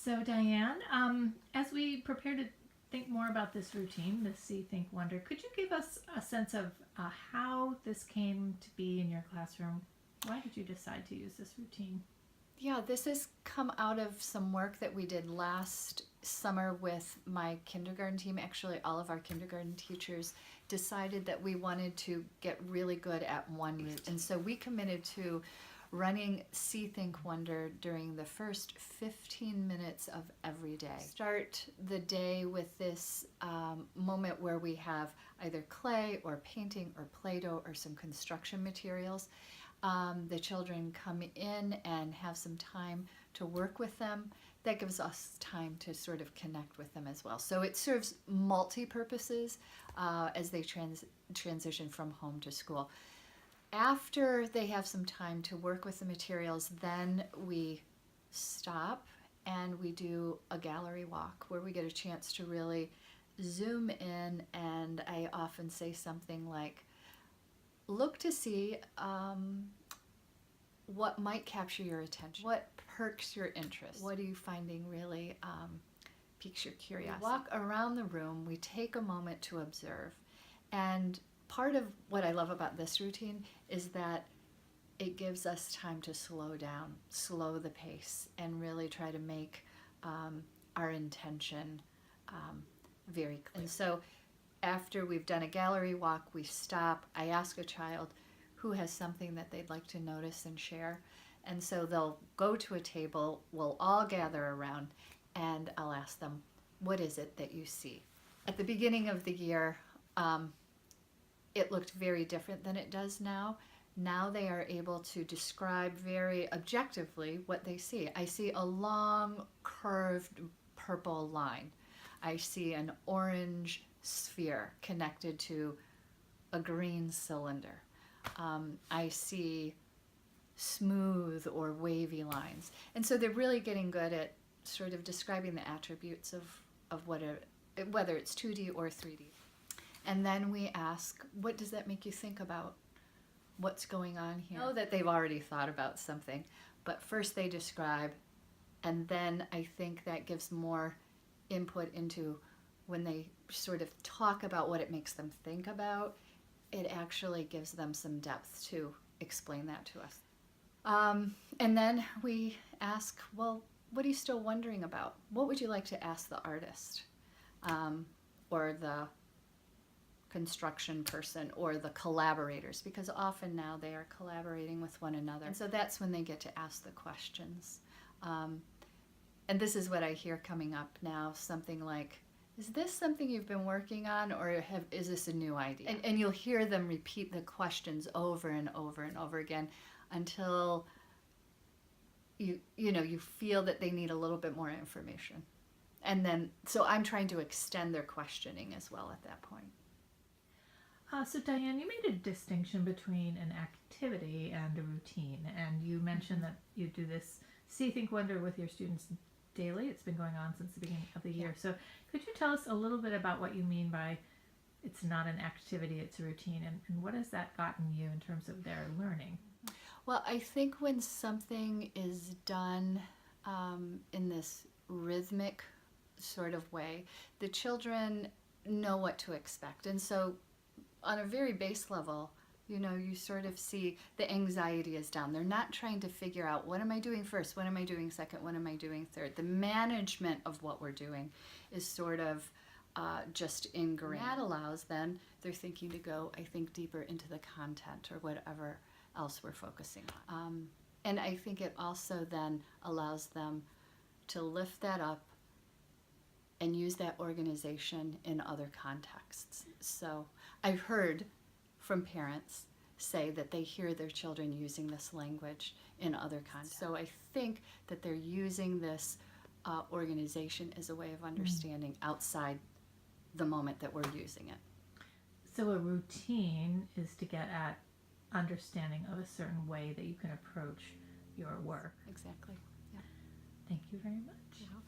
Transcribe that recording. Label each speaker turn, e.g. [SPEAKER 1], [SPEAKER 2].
[SPEAKER 1] So Diane, as we prepare to think more about this routine, the See, Think, Wonder, could you give us a sense of how this came to be in your classroom? Why did you decide to use this routine?
[SPEAKER 2] Yeah, this has come out of some work that we did last summer with my kindergarten team. Actually, all of our kindergarten teachers decided that we wanted to get really good at one routine. And so we committed to running See, Think, Wonder during the first 15 minutes of every day. Start the day with this moment where we have either clay or painting or Play-Doh or some construction materials. The children come in and have some time to work with them. That gives us time to sort of connect with them as well. So it serves multi-purposes as they transition from home to school. After they have some time to work with the materials, then we stop and we do a gallery walk where we get a chance to really zoom in, and I often say something like, look to see what might capture your attention, what perks your interest, what are you finding really piques your curiosity. We walk around the room, we take a moment to observe, and part of what I love about this routine is that it gives us time to slow down, slow the pace, and really try to make our intention very clear. And so after we've done a gallery walk, we stop. I ask a child who has something that they'd like to notice and share. And so they'll go to a table, we'll all gather around, and I'll ask them, what is it that you see? At the beginning of the year, it looked very different than it does now. Now they are able to describe very objectively what they see. I see a long, curved purple line. I see an orange sphere connected to a green cylinder. I see smooth or wavy lines. And so they're really getting good at sort of describing the attributes of whether it's 2D or 3D. And then we ask, what does that make you think about what's going on here? I know that they've already thought about something, but first they describe, and then I think that gives more input into when they sort of talk about what it makes them think about. It actually gives them some depth to explain that to us. And then we ask, well, what are you still wondering about? What would you like to ask the artist or the construction person or the collaborators? Because often now they are collaborating with one another. And so that's when they get to ask the questions. And this is what I hear coming up now, something like, is this something you've been working on, or is this a new idea? And you'll hear them repeat the questions over and over and over again until you feel that they need a little bit more information. And then, so I'm trying to extend their questioning as well at that point.
[SPEAKER 1] So Diane, you made a distinction between an activity and a routine, and you mentioned that you do this See, Think, Wonder with your students daily. It's been going on since the beginning of the year. So could you tell us a little bit about what you mean by it's not an activity, it's a routine, and what has that gotten you in terms of their learning?
[SPEAKER 2] Well, I think when something is done in this rhythmic sort of way, the children know what to expect. And so on a very base level, you sort of see the anxiety is down. They're not trying to figure out, what am I doing first? What am I doing second? What am I doing third? The management of what we're doing is sort of just ingrained. That allows then their thinking to go, I think, deeper into the content or whatever else we're focusing on. And I think it also then allows them to lift that up and use that organization in other contexts. So I've heard from parents say that they hear their children using this language in other contexts. So I think that they're using this organization as a way of understanding outside the moment that we're using it.
[SPEAKER 1] So a routine is to get at understanding of a certain way that you can approach your work.
[SPEAKER 2] Exactly. Yeah.
[SPEAKER 1] Thank you very much.
[SPEAKER 2] You're welcome.